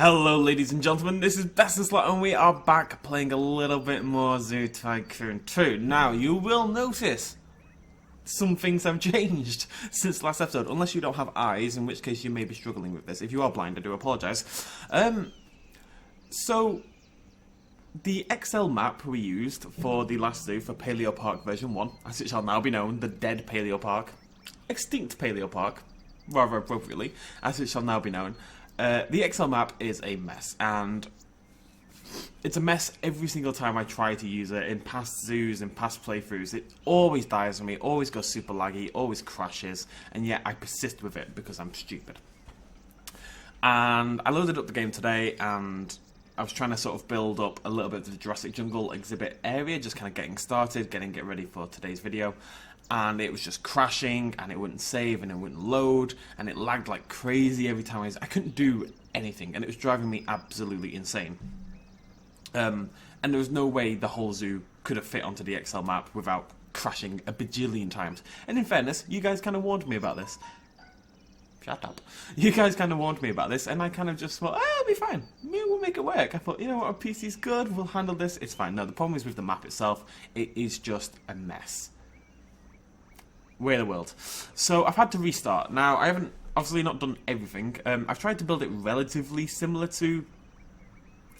Hello ladies and gentlemen, this is BestInSlot and we are back playing a little bit more Zoo Tycoon 2. Now, you will notice some things have changed since last episode, unless you don't have eyes, in which case you may be struggling with this. If you are blind, I do apologise. So, the Excel map we used for the last zoo for Paleo Park version 1, as it shall now be known, the dead Paleo Park, extinct Paleo Park, rather appropriately, as it shall now be known. The Excel map is a mess, and it's a mess every single time I try to use it in past zoos and past playthroughs. It always dies on me, always goes super laggy, always crashes, and yet I persist with it because I'm stupid. And I loaded up the game today, and I was trying to sort of build up a little bit of the Jurassic Jungle exhibit area, just kind of getting started, getting it ready for today's video. And it was just crashing, and it wouldn't save, and it wouldn't load, and it lagged like crazy every time I couldn't do anything, and it was driving me absolutely insane. And there was no way the whole zoo could have fit onto the Excel map without crashing a bajillion times. And in fairness, you guys kind of warned me about this. Shut up. You guys kind of warned me about this, and I kind of just thought, oh, it'll be fine. We'll make it work. I thought, you know what, our PC's good, we'll handle this, it's fine. No, the problem is with the map itself, it is just a mess. Way of the world. So I've had to restart. Now, I haven't obviously not done everything. I've tried to build it relatively similar to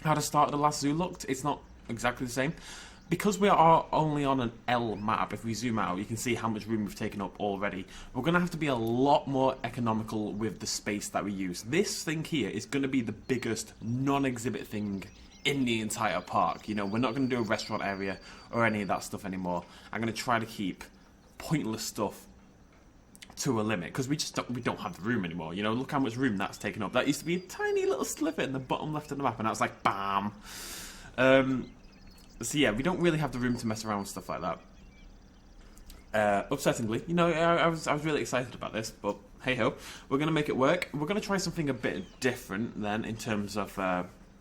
how the start of the last zoo looked. It's not exactly the same. Because we are only on an L map, if we zoom out, you can see how much room we've taken up already. We're going to have to be a lot more economical with the space that we use. This thing here is going to be the biggest non-exhibit thing in the entire park. You know, we're not going to do a restaurant area or any of that stuff anymore. I'm going to try to keep pointless stuff to a limit, because we don't have the room anymore. You know, look how much room that's taken up. That used to be a tiny little sliver in the bottom left of the map, and now it's like bam. So yeah, we don't really have the room to mess around with stuff like that. Upsettingly, you know, I was really excited about this, but hey ho, we're gonna make it work. We're gonna try something a bit different then in terms of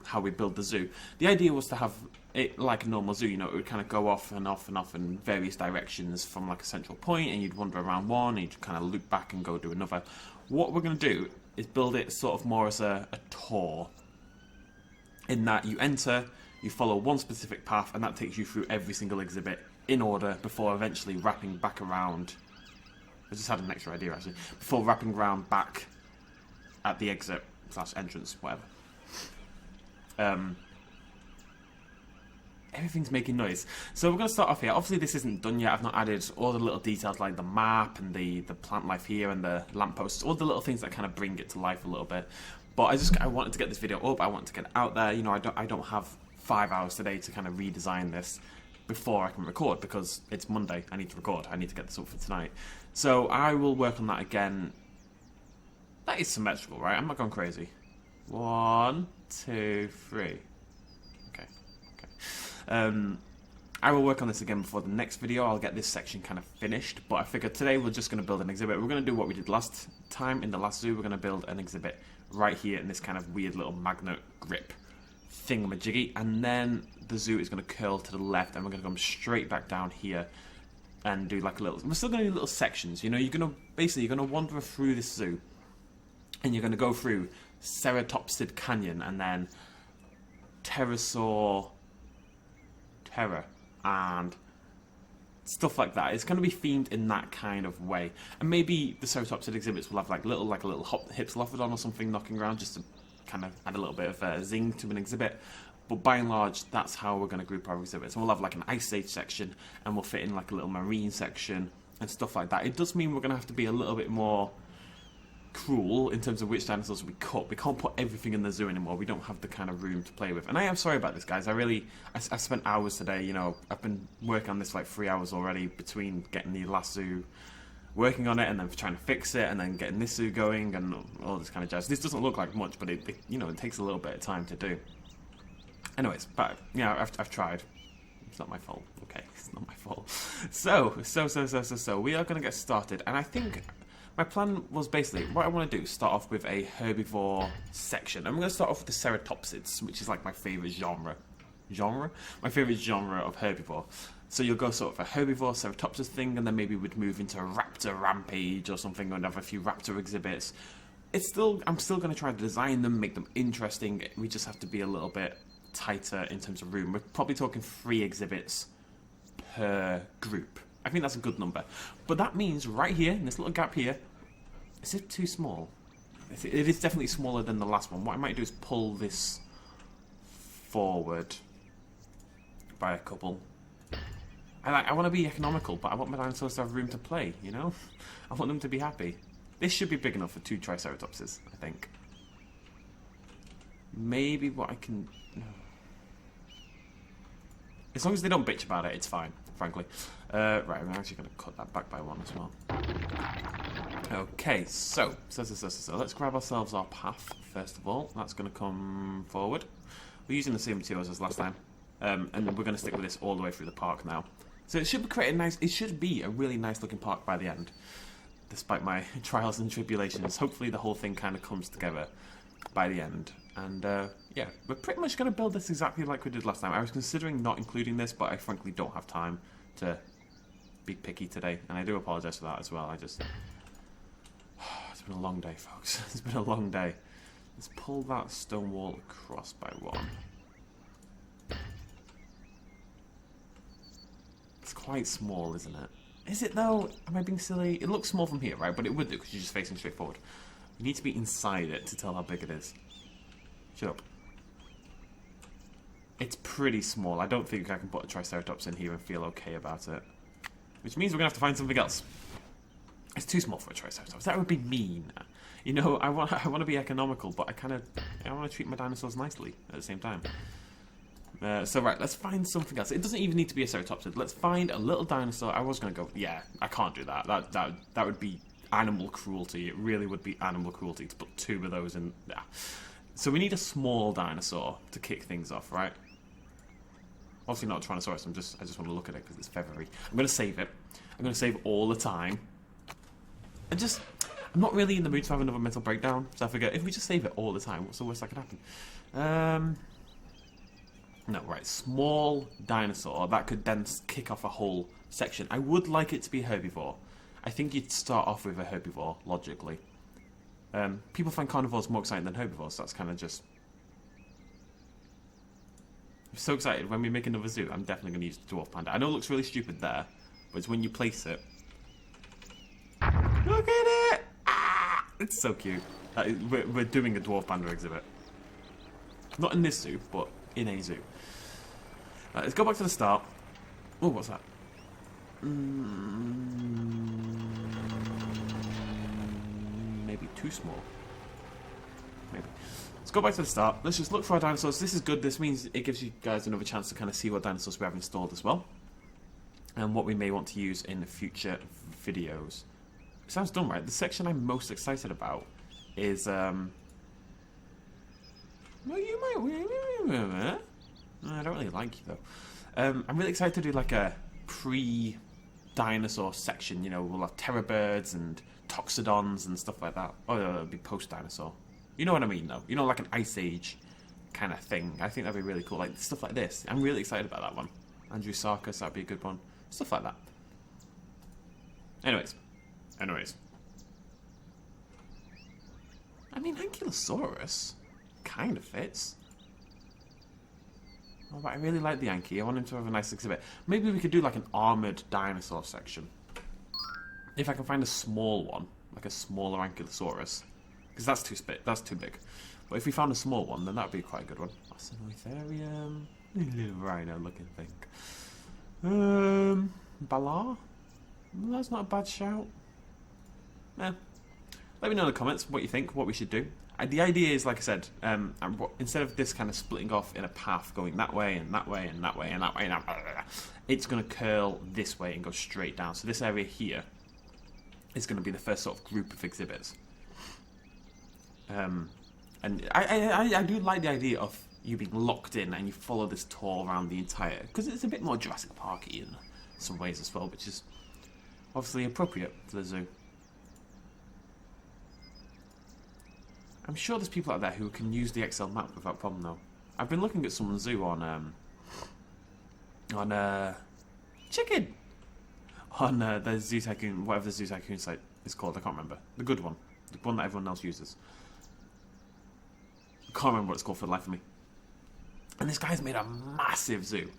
how we build the zoo. The idea was to have it like a normal zoo, you know, it would kind of go off and off and off in various directions from like a central point, and you'd wander around one, and you'd kind of loop back and go do another. What we're going to do is build it sort of more as a tour, in that you enter, you follow one specific path, and that takes you through every single exhibit in order before eventually wrapping back around. I just had an extra idea actually. Before wrapping around back at the exit / entrance, whatever. Everything's making noise. So we're going to start off here. Obviously this isn't done yet. I've not added all the little details like the map and the plant life here and the lampposts, all the little things that kind of bring it to life a little bit. But I wanted to get this video up. I wanted to get it out there. You know, I don't have 5 hours today to kind of redesign this before I can record, because it's Monday. I need to record. I need to get this up for tonight. So I will work on that again. That is symmetrical, right? I'm not going crazy. 1, 2, 3. I will work on this again before the next video. I'll get this section kind of finished, but I figured today we're just going to build an exhibit. We're going to do what we did last time in the last zoo. We're going to build an exhibit right here in this kind of weird little magnet grip thingamajiggy, and then the zoo is going to curl to the left, and we're going to come straight back down here and do like a little, we're still going to do little sections, you know. You're going to wander through this zoo, and you're going to go through Ceratopsid Canyon, and then Pterosaur Terror and stuff like that. It's going to be themed in that kind of way, and maybe the Ceratopsid exhibits will have like a little Hypsilophodon or something knocking around, just to kind of add a little bit of zing to an exhibit. But by and large, that's how we're going to group our exhibits. And we'll have like an Ice Age section, and we'll fit in like a little marine section and stuff like that. It does mean we're going to have to be a little bit more cruel in terms of which dinosaurs we cut. We can't put everything in the zoo anymore. We don't have the kind of room to play with. And I am sorry about this, guys. I spent hours today, you know, I've been working on this for like 3 hours already, between getting the last zoo, working on it, and then trying to fix it, and then getting this zoo going, and all this kind of jazz. This doesn't look like much, but it you know, it takes a little bit of time to do. Anyways, but yeah, I've tried. It's not my fault. Okay, it's not my fault. So we are going to get started, and I think my plan was basically, what I want to do is start off with a herbivore section. I'm going to start off with the ceratopsids, which is like my favourite genre. My favourite genre of herbivore. So you'll go sort of a herbivore, ceratopsids thing, and then maybe we'd move into a raptor rampage or something, and have a few raptor exhibits. I'm still going to try to design them, make them interesting. We just have to be a little bit tighter in terms of room. We're probably talking 3 exhibits per group. I think that's a good number. But that means right here, in this little gap here, is it too small? It is definitely smaller than the last one. What I might do is pull this forward by a couple. I want to be economical, but I want my dinosaurs to have room to play, you know? I want them to be happy. This should be big enough for 2 Triceratopses, I think. Maybe what I can... As long as they don't bitch about it, it's fine, frankly. Right, I'm actually going to cut that back by 1 as well. Okay, so let's grab ourselves our path, first of all. That's going to come forward. We're using the same materials as last time. And we're going to stick with this all the way through the park now. So it should create a nice... It should be a really nice looking park by the end. Despite my trials and tribulations. Hopefully the whole thing kind of comes together by the end. And yeah, we're pretty much going to build this exactly like we did last time. I was considering not including this, but I frankly don't have time to be picky today. And I do apologise for that as well. It's been a long day, folks. It's been a long day. Let's pull that stone wall across by 1. It's quite small, isn't it? Is it though? Am I being silly? It looks small from here, right? But it would do because you're just facing straight forward. You need to be inside it to tell how big it is. Shut up. It's pretty small. I don't think I can put a Triceratops in here and feel okay about it. Which means we're going to have to find something else. It's too small for a Triceratops. That would be mean. You know, I want to be economical, but I want to treat my dinosaurs nicely at the same time. So right, let's find something else. It doesn't even need to be a Ceratopsid. Let's find a little dinosaur. I was going to go... Yeah, I can't do that. That would be animal cruelty. It really would be animal cruelty to put 2 of those in there. So we need a small dinosaur to kick things off, right? Obviously not a Tyrannosaurus. I just want to look at it because it's feathery. I'm going to save it. I'm going to save all the time. I'm not really in the mood to have another mental breakdown. So I figure if we just save it all the time, what's the worst that could happen? No, right, small dinosaur. That could then kick off a whole section. I would like it to be a herbivore. I think you'd start off with a herbivore, logically. People find carnivores more exciting than herbivores, so that's kind of just... I'm so excited. When we make another zoo, I'm definitely going to use the dwarf panda. I know it looks really stupid there, but it's when you place it. Look at it! Ah! It's so cute. We're doing a dwarf panda exhibit. Not in this zoo, but in a zoo. Let's go back to the start. Oh, what's that? Maybe too small. Maybe. Let's go back to the start. Let's just look for our dinosaurs. This is good. This means it gives you guys another chance to kind of see what dinosaurs we have installed as well. And what we may want to use in future videos. It sounds dumb, right? The section I'm most excited about is... Well, you might... I don't really like you, though. I'm really excited to do, like, a pre-dinosaur section. You know, we'll have terror birds and toxodons and stuff like that. Oh, no, it'll be post-dinosaur. You know what I mean, though? You know, like an Ice Age kind of thing. I think that'd be really cool. Like, stuff like this. I'm really excited about that one. Andrewsarchus, that'd be a good one. Stuff like that. Anyways. I mean, Ankylosaurus kind of fits. Oh, but I really like the Anky. I want him to have a nice exhibit. Maybe we could do like an armoured dinosaur section. If I can find a small one, like a smaller Ankylosaurus. Because that's too big. But if we found a small one, then that would be quite a good one. Acinoitherium. Little rhino looking thing. Balar? That's not a bad shout. Eh. Let me know in the comments what you think, what we should do. The idea is, like I said, instead of this kind of splitting off in a path going that way and that way and that way and that way and that way, it's going to curl this way and go straight down. So this area here is going to be the first sort of group of exhibits. And I do like the idea of you being locked in and you follow this tour around the entire... Because it's a bit more Jurassic Park-y in some ways as well, which is obviously appropriate for the zoo. I'm sure there's people out there who can use the Excel map without problem, though. I've been looking at someone's zoo on chicken! On the Zoo Tycoon, whatever the Zoo Tycoon site is called, I can't remember. The good one. The one that everyone else uses. I can't remember what it's called for the life of me. And this guy's made a massive zoo.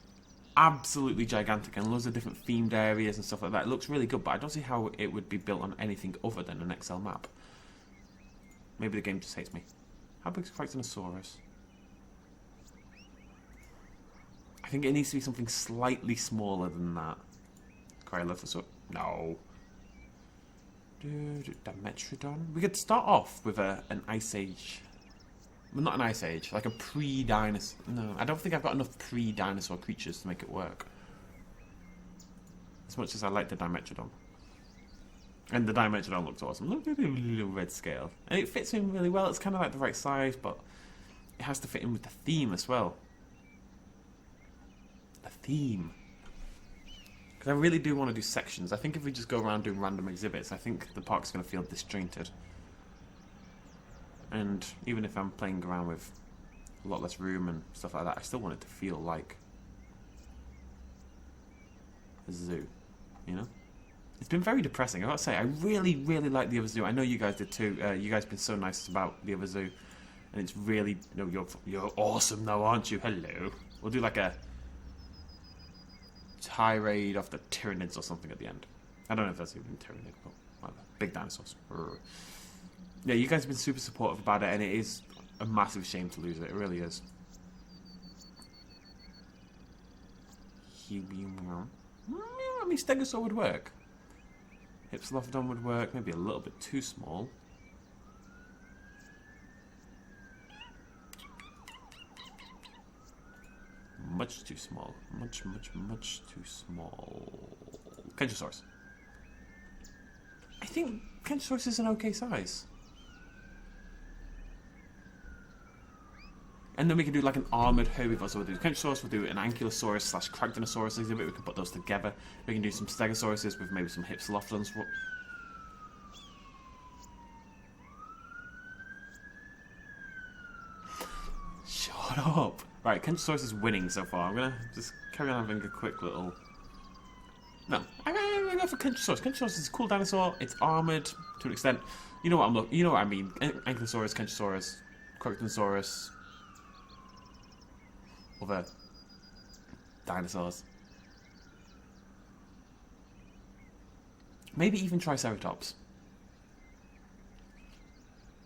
Absolutely gigantic, and loads of different themed areas and stuff like that. It looks really good, but I don't see how it would be built on anything other than an Excel map. Maybe the game just hates me. How big is Fractinosaurus? I think it needs to be something slightly smaller than that. Cryolophosaurus? No. Dimetrodon? We could start off with an Ice Age. Well, not an Ice Age, like a pre-dinosaur. No, I don't think I've got enough pre-dinosaur creatures to make it work. As much as I like the Dimetrodon. And the Dimetrodon looks awesome. Look at the little red scale. And it fits in really well. It's kind of like the right size, but it has to fit in with the theme as well. The theme. Because I really do want to do sections. I think if we just go around doing random exhibits, I think the park's going to feel disjointed. And even if I'm playing around with a lot less room and stuff like that, I still want it to feel like a zoo, you know? It's been very depressing, I gotta say. I really, really like the other zoo. I know you guys did too. You guys have been so nice about the other zoo. And it's really, you know, you're awesome though, aren't you? Hello. We'll do like a tirade of the Tyranids or something at the end. I don't know if that's even Tyranid, but whatever. Big dinosaurs. Brr. Yeah, you guys have been super supportive about it, and it is a massive shame to lose it. It really is. I mean, Stegosaur would work. Hypsilophodon would work. Maybe a little bit too small. Much too small. Much too small. Kentrosaurus. I think Kentrosaurus is an okay size. And then we can do like an armoured herbivore. So we'll do Kentrosaurus, we'll do an Ankylosaurus / Cragdinosaurus exhibit. We can put those together. We can do some Stegosauruses with maybe some Hypsilophodons. Shut up! Right, Kentrosaurus is winning so far. I'm gonna just carry on having a quick little... No, I'm gonna go for Kentrosaurus. Kentrosaurus is a cool dinosaur. It's armoured to an extent. You know what I'm looking... You know what I mean. Ankylosaurus, Kentrosaurus, Crocodinosaurus... Other dinosaurs. Maybe even Triceratops.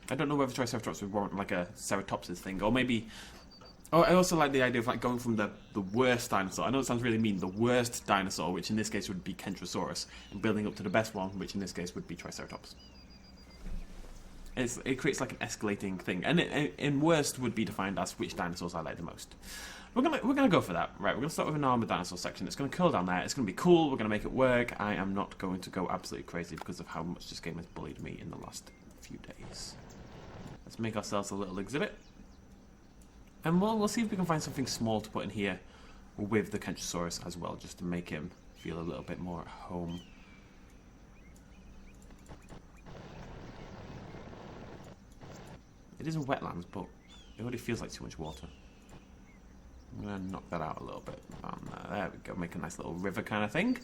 I don't know whether Triceratops would warrant like a Ceratopsis thing, or maybe... Oh, I also like the idea of like going from the worst dinosaur. I know it sounds really mean, the worst dinosaur, which in this case would be Kentrosaurus, and building up to the best one, which in this case would be Triceratops. It creates like an escalating thing, and in worst would be defined as which dinosaurs I like the most. We're gonna go for that, right? We're gonna start with an armored dinosaur section. It's gonna curl down there. It's gonna be cool. We're gonna make it work. I am not going to go absolutely crazy because of how much this game has bullied me in the last few days. Let's make ourselves a little exhibit, and we'll see if we can find something small to put in here with the Kentrosaurus as well, just to make him feel a little bit more at home. It is a wetlands, but it already feels like too much water. I'm going to knock that out a little bit. There we go, make a nice little river kind of thing.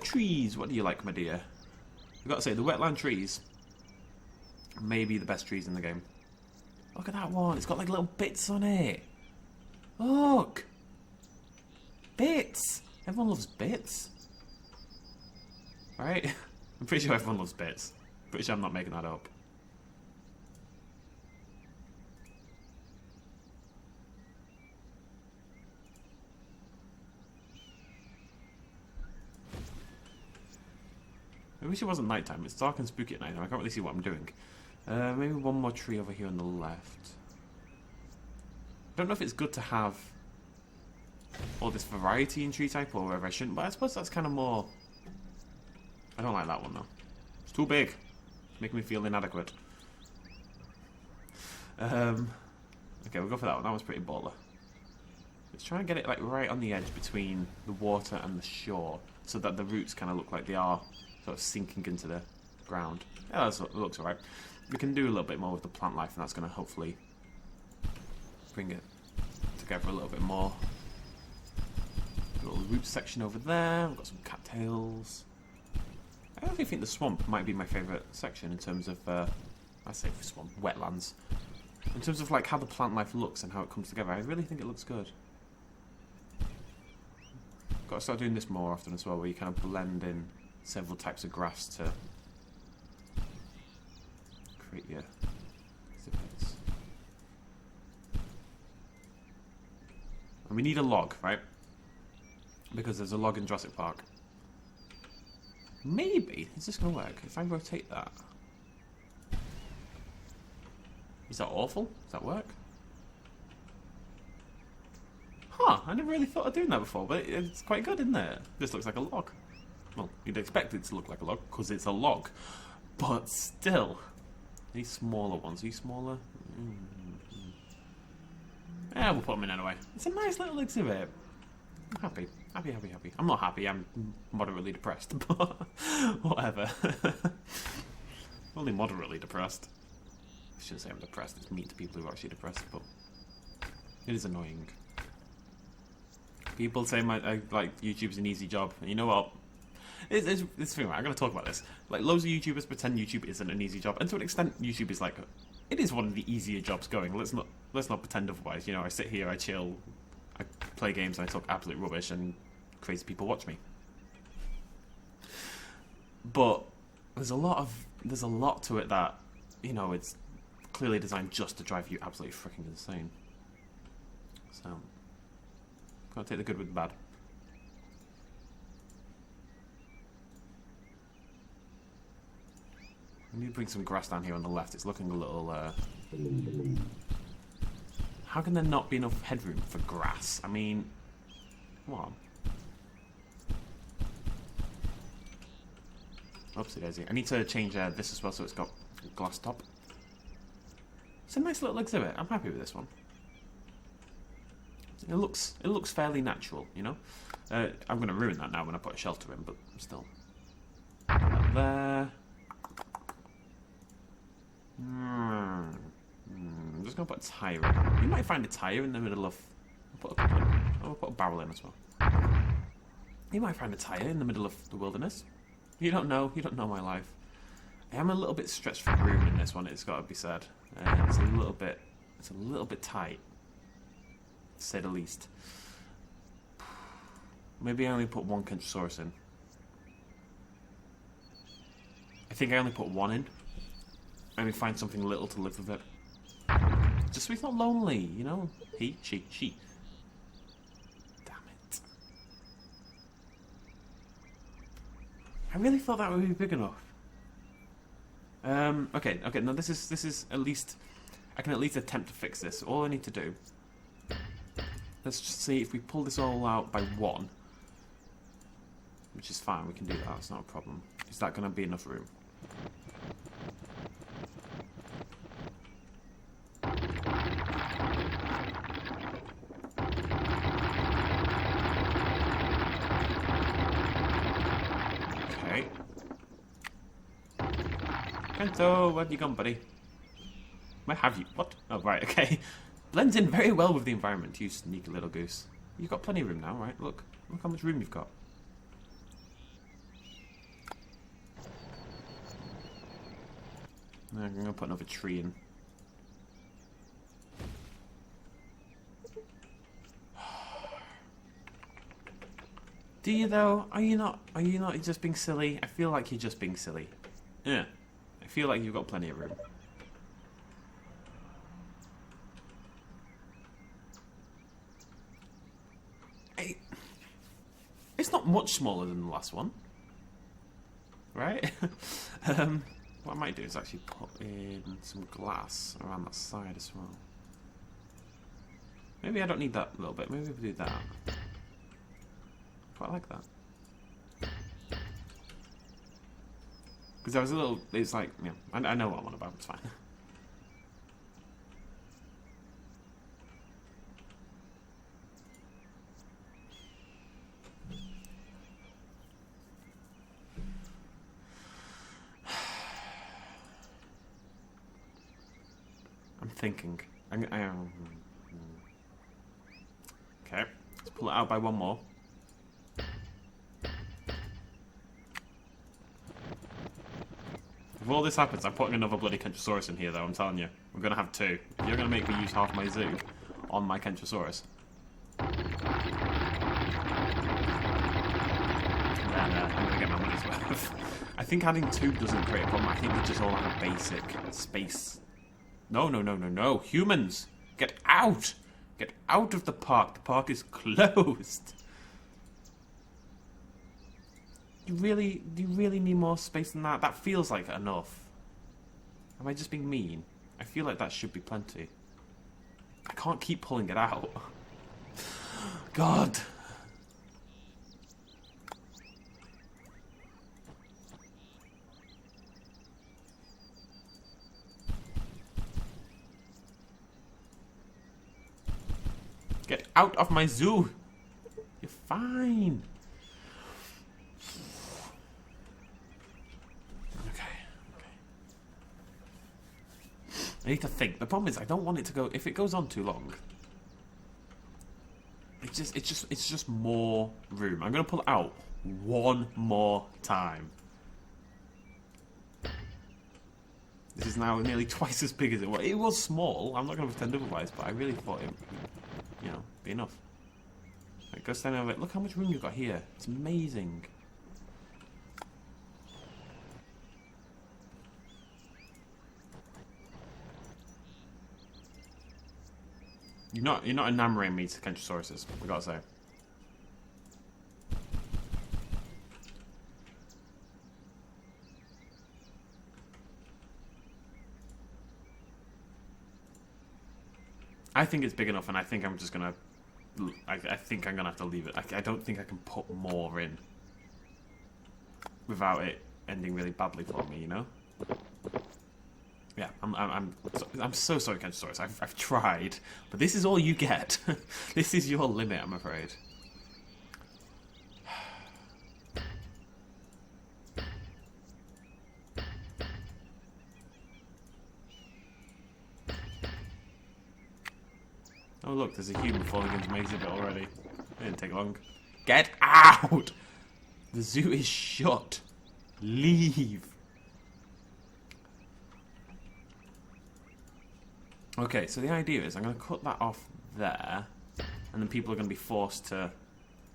Trees, what do you like, my dear? I've got to say, the wetland trees may be the best trees in the game. Look at that one, it's got like little bits on it. Look! Bits! Everyone loves bits. Right? I'm pretty sure everyone loves bits. Pretty sure I'm not making that up. I wish it wasn't nighttime. It's dark and spooky at night. I can't really see what I'm doing. Maybe one more tree over here on the left. I don't know if it's good to have all this variety in tree type or whether I shouldn't, but I suppose that's kind of more... I don't like that one though. It's too big. It's making me feel inadequate. Okay, we'll go for that one. That one's pretty baller. Let's try and get it like right on the edge between the water and the shore, so that the roots kind of look like they are sort of sinking into the ground. Yeah, that looks alright. We can do a little bit more with the plant life, and that's going to hopefully bring it together a little bit more. A little root section over there. We've got some cattails. I actually think the swamp might be my favourite section in terms of I say swamp, wetlands. In terms of like how the plant life looks and how it comes together, I really think it looks good. Got to start doing this more often as well, where you kind of blend in several types of grass to create your exhibits. And we need a log, right? Because there's a log in Jurassic Park. Maybe, is this going to work? If I rotate that. Is that awful? Does that work? Huh, I never really thought of doing that before, but it's quite good, isn't it? This looks like a log. Well, you'd expect it to look like a log, because it's a log. But still. These smaller ones, are you smaller? Yeah, we'll put them in anyway. It's a nice little exhibit. I'm happy. Happy, happy, happy. I'm not happy, I'm moderately depressed, but whatever. Only moderately depressed. I shouldn't say I'm depressed, it's mean to people who are actually depressed, but it is annoying. People say like YouTube's an easy job, and you know what? It's thing, right? I'm going to talk about this. Like, loads of YouTubers pretend YouTube isn't an easy job, and to an extent, YouTube is like, it is one of the easier jobs going. Let's not pretend otherwise. You know, I sit here, I chill, I play games, and I talk absolute rubbish, and crazy people watch me. But there's a lot to it that, you know, it's clearly designed just to drive you absolutely freaking insane. So, gotta take the good with the bad. I need to bring some grass down here on the left. It's looking a little, How can there not be enough headroom for grass? I mean, what? Oopsie daisy. I need to change this as well so it's got glass top. It's a nice little exhibit. I'm happy with this one. It looks fairly natural, you know? I'm going to ruin that now when I put a shelter in, but still. There. I'm just going to put a tyre in. You might find a tyre in the middle of... I'll put a barrel in as well. You might find a tyre in the middle of the wilderness. You don't know my life. I am a little bit stretched for room in this one, it's got to be said. It's a little bit tight, to say the least. Maybe I only put one Kentrosaurus in. I think I only put one in. And we find something little to live with it. Just so he's not lonely, you know? He, she. Damn it. I really thought that would be big enough. Okay, no, this is at least... I can at least attempt to fix this. All I need to do... Let's just see if we pull this all out by one. Which is fine, we can do that, it's not a problem. Is that going to be enough room? Okay. Kento, where have you gone, buddy? Where have you? What? Oh, right, okay. Blends in very well with the environment, you sneaky little goose. You've got plenty of room now, right? Look how much room you've got. I'm going to put another tree in. Do you though? Are you not just being silly? I feel like you're just being silly. Yeah. I feel like you've got plenty of room. It's not much smaller than the last one. Right? What I might do is actually put in some glass around that side as well. Maybe I don't need that little bit. Maybe we'll do that. Quite like that. Because I was a little... It's like... Yeah, I know what I'm on about. It's fine. I'm thinking. Okay, let's pull it out by one more. If all this happens, I'm putting another bloody Kentrosaurus in here, though, I'm telling you. We're going to have two. You're going to make me use half my zoo on my Kentrosaurus. Then I'm going to get my money's worth. I think adding two doesn't create a problem. I think they just all have a basic space. No, no, no, no, no. Humans! Get out! Get out of the park. The park is closed. Do you really need more space than that? That feels like enough. Am I just being mean? I feel like that should be plenty. I can't keep pulling it out. God. Get out of my zoo. You're fine. I need to think. The problem is I don't want it to go. If it goes on too long, it's just more room. I'm gonna pull it out one more time. This is now nearly twice as big as it was. It was small. I'm not gonna pretend otherwise, but I really thought it, you know, be enough. Right, go stand over it. Look how much room you've got here. It's amazing. You're not enamoring me to Kentrosauruses, I gotta say. I think it's big enough, and I think I'm just gonna. I think I'm gonna have to leave it. I don't think I can put more in without it ending really badly for me, you know. Yeah, I'm so sorry, Kentrosaurus. I've tried, but this is all you get. This is your limit, I'm afraid. Oh look, there's a human falling into my exhibit already. It didn't take long. Get out! The zoo is shut. Leave. Okay, so the idea is I'm going to cut that off there, and then people are going to be forced to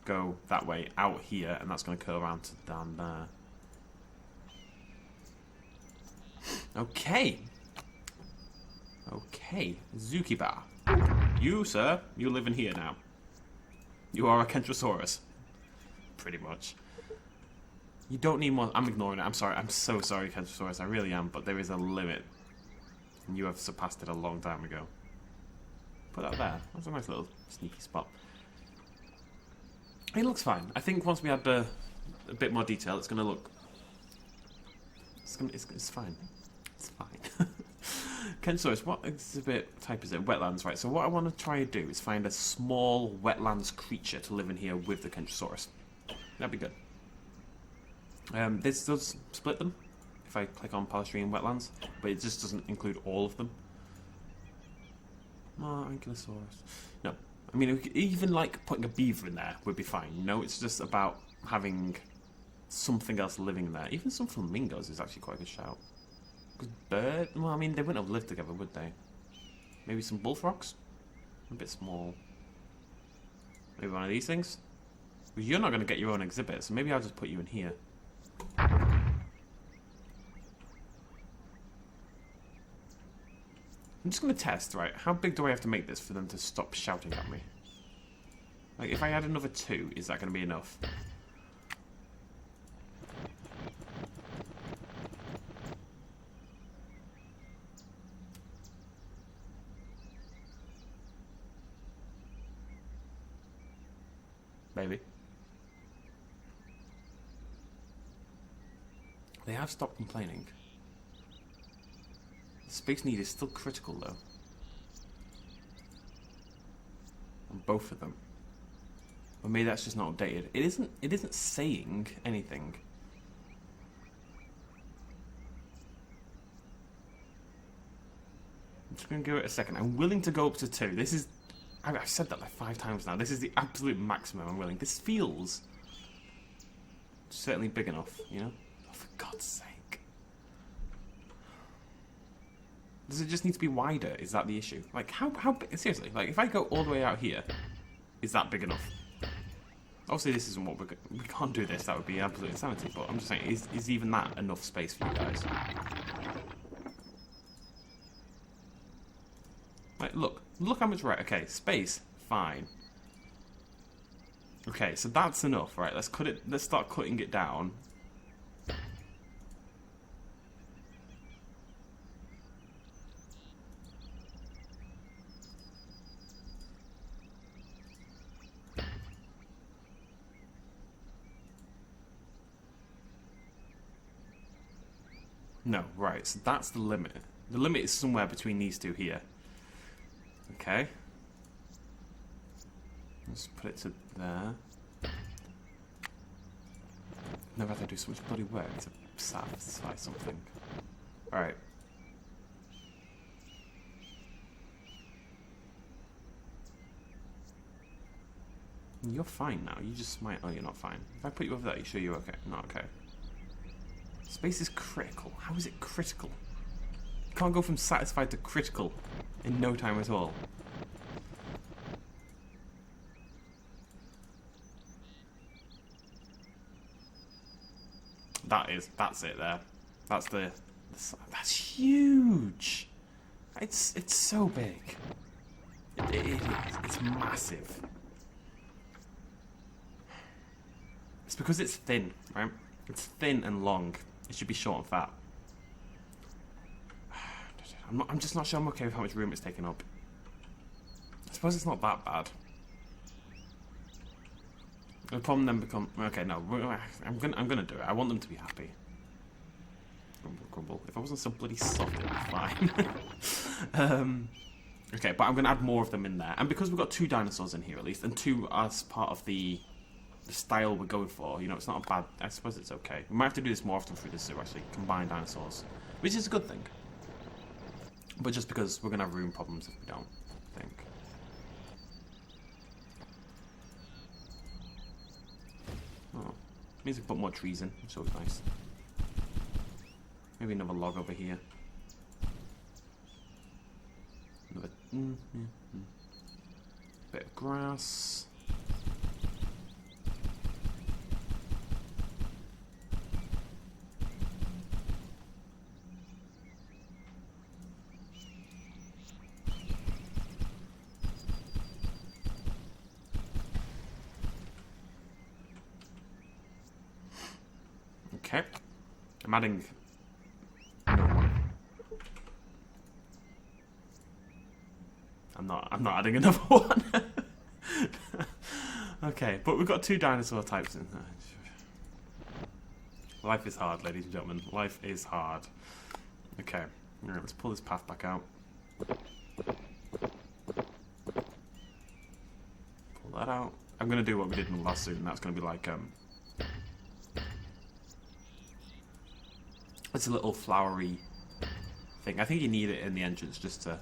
go that way out here, and that's going to curl around to down there. Okay. Okay, zookeeper. You, sir, you live in here now. You are a Kentrosaurus. Pretty much. You don't need more. I'm ignoring it. I'm sorry. I'm so sorry, Kentrosaurus. I really am, but there is a limit. And you have surpassed it a long time ago. Put that there. That's a nice little sneaky spot. It looks fine. I think once we add a bit more detail, it's going to look... It's fine. It's fine. Kentrosaurus, what exhibit type is it? Wetlands, right. So what I want to try and do is find a small wetlands creature to live in here with the Kentrosaurus. That'd be good. This does split them. If I click on Palestrine Wetlands, but it just doesn't include all of them. Oh, Ankylosaurus. No. I mean, even like putting a beaver in there would be fine. No, it's just about having something else living there. Even some flamingos is actually quite a good shout. Because bird, well, I mean, they wouldn't have lived together, would they? Maybe some bullfrogs? A bit small. Maybe one of these things? Well, you're not going to get your own exhibit, so maybe I'll just put you in here. I'm just going to test, right? How big do I have to make this for them to stop shouting at me? Like, if I add another 2, is that going to be enough? Maybe. They have stopped complaining. The space need is still critical, though. On both of them. Or maybe that's just not updated. It isn't saying anything. I'm just going to give it a second. I'm willing to go up to 2. This is... I've said that like 5 times now. This is the absolute maximum I'm willing. This feels... certainly big enough, you know? Oh, for God's sake. Does it just need to be wider? Is that the issue? Like, how big? Seriously, like, if I go all the way out here, is that big enough? Obviously, this isn't what we can't do this. That would be absolute insanity. But I'm just saying, is even that enough space for you guys? Like, look how much. Right, okay, space, fine. Okay, so that's enough, right? Let's cut it. Let's start cutting it down. No, right, so that's the limit. The limit is somewhere between these two here. Okay. Let's put it to there. Never had to do so much bloody work to satisfy something. Alright. You're fine now. You just might... Oh, you're not fine. If I put you over there, you sure you're okay? Not okay. Space is critical. How is it critical? You can't go from satisfied to critical in no time at all. That's it there. That's huge. It's so big. It is. It's massive. It's because it's thin, right? It's thin and long. It should be short and fat. I'm just not sure I'm okay with how much room it's taking up. I suppose it's not that bad. The problem then becomes... Okay, no, I'm gonna do it. I want them to be happy. Grumble, grumble. If I wasn't so bloody soft, it'd be fine. Okay, but I'm gonna add more of them in there. And because we've got 2 dinosaurs in here at least, and 2 as part of the style we're going for, you know, it's not a bad... I suppose it's okay. We might have to do this more often through the zoo, actually. Combine dinosaurs. Which is a good thing. But just because we're gonna have room problems if we don't, I think. Oh, means we put more trees in, which is always nice. Maybe another log over here. Another bit of grass. Okay, I'm adding another one. I'm not adding another one. Okay, but we've got 2 dinosaur types in there. Life is hard, ladies and gentlemen. Life is hard. Okay, alright, let's pull this path back out. Pull that out. I'm gonna do what we did in the last suit, and that's gonna be like it's a little flowery thing. I think you need it in the entrance just to,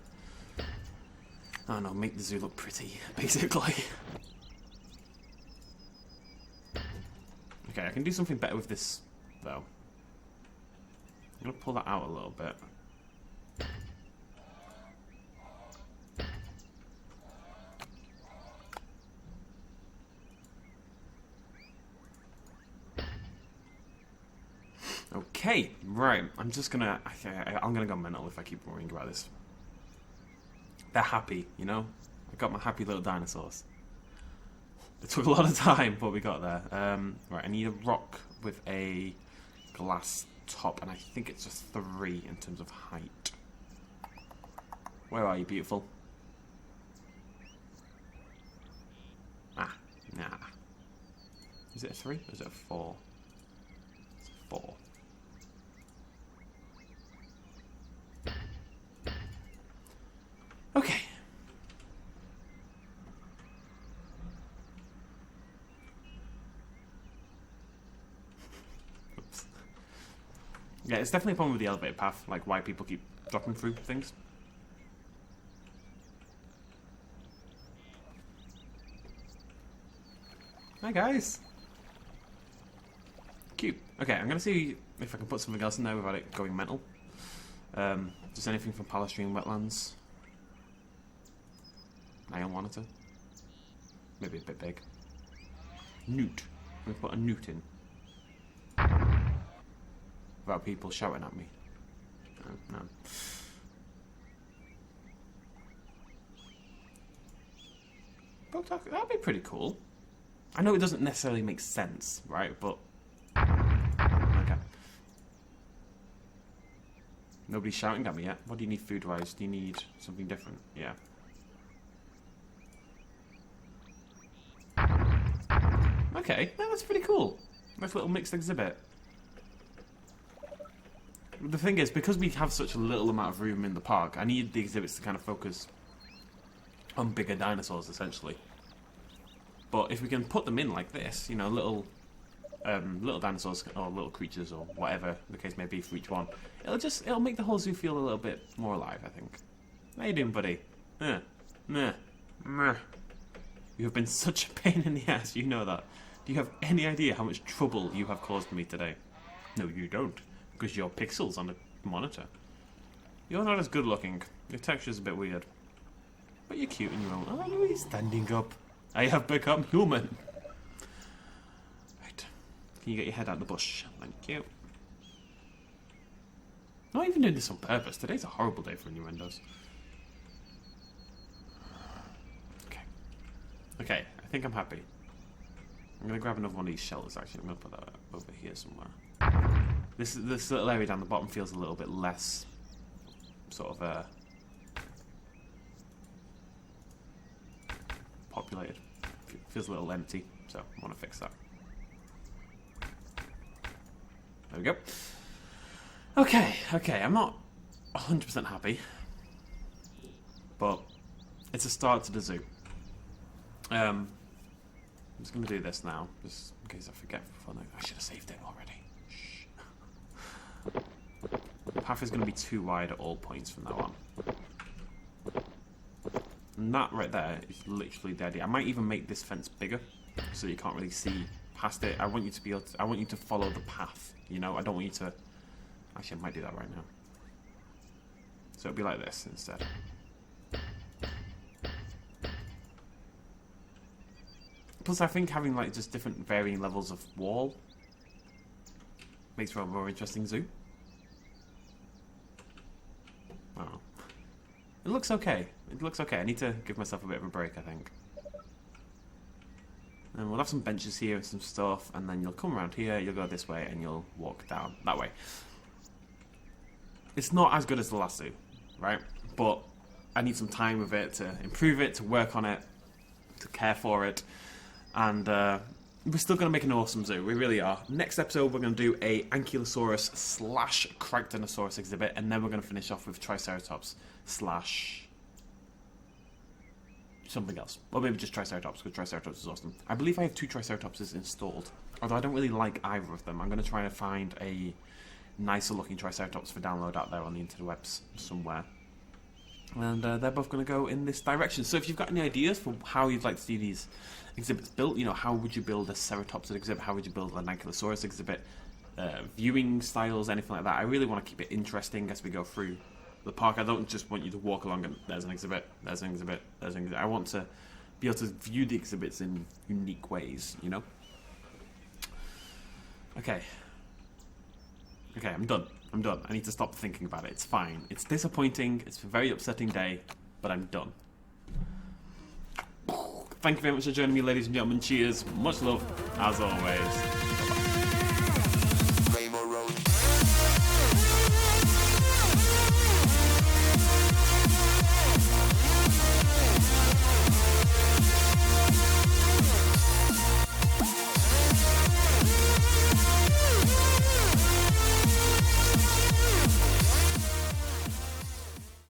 I don't know, make the zoo look pretty, basically. Okay, I can do something better with this, though. I'm going to pull that out a little bit. Okay, right. I'm just gonna... I'm gonna go mental if I keep worrying about this. They're happy, you know? I got my happy little dinosaurs. It took a lot of time, but we got there. Right, I need a rock with a glass top, and I think it's just 3 in terms of height. Where are you, beautiful? Ah, nah. Is it a 3 or is it a 4? It's a 4. Okay. Oops. Yeah, it's definitely a problem with the elevator path, like why people keep dropping through things. Hi guys. Cute. Okay, I'm gonna see if I can put something else in there without it going mental. Just anything from Palestinian wetlands. Iron monitor. Maybe a bit big. Newt. We put a newt in. Without people shouting at me. No. But that'd be pretty cool. I know it doesn't necessarily make sense, right? But okay. Nobody's shouting at me yet. What do you need food-wise? Do you need something different? Yeah. Okay, well, that's pretty cool. Nice little mixed exhibit. The thing is, because we have such a little amount of room in the park, I need the exhibits to kind of focus on bigger dinosaurs, essentially. But if we can put them in like this, you know, little dinosaurs or little creatures or whatever the case may be for each one, it'll make the whole zoo feel a little bit more alive, I think. How you doing, buddy? Meh. You have been such a pain in the ass, you know that. Do you have any idea how much trouble you have caused me today? No, you don't, because you're pixels on the monitor. You're not as good looking. Your texture's a bit weird. But you're cute in your own. Oh, you're standing up. I have become human. Right. Can you get your head out of the bush? Thank you. I'm not even doing this on purpose. Today's a horrible day for innuendos. Okay, I think I'm happy. I'm going to grab another one of these shelters, actually. I'm going to put that over here somewhere. This little area down the bottom feels a little bit less sort of populated. Feels a little empty, so I want to fix that. There we go. Okay, I'm not 100% happy, but it's a start to the zoo. I'm just going to do this now, just in case I forget. I should have saved it already. Shh. The path is going to be too wide at all points from now on. And that right there is literally the idea. I might even make this fence bigger, so you can't really see past it. I want you to be able to, I want you to follow the path, you know? I don't want you to... Actually, I might do that right now. So it'll be like this instead. Plus, I think having like just different varying levels of wall makes for a more interesting zoo. Oh. It looks okay. It looks okay. I need to give myself a bit of a break, I think. And we'll have some benches here and some stuff, and then you'll come around here, you'll go this way, and you'll walk down that way. It's not as good as the last zoo, right? But I need some time with it to improve it, to work on it, to care for it. And we're still going to make an awesome zoo. We really are. Next episode, we're going to do a Ankylosaurus / Cragdinosaurus exhibit, and then we're going to finish off with Triceratops / something else. Or maybe just Triceratops, because Triceratops is awesome. I believe I have 2 Triceratopses installed, although I don't really like either of them. I'm going to try and find a nicer looking Triceratops for download out there on the interwebs somewhere. And they're both going to go in this direction. So if you've got any ideas for how you'd like to see these exhibits built, you know, how would you build a Ceratopsid exhibit, how would you build an Ankylosaurus exhibit, viewing styles, anything like that. I really want to keep it interesting as we go through the park. I don't just want you to walk along and there's an exhibit, there's an exhibit, there's an exhibit. I want to be able to view the exhibits in unique ways, you know? Okay, I'm done. I need to stop thinking about it. It's fine. It's disappointing. It's a very upsetting day, but I'm done. Thank you very much for joining me, ladies and gentlemen. Cheers. Much love, as always.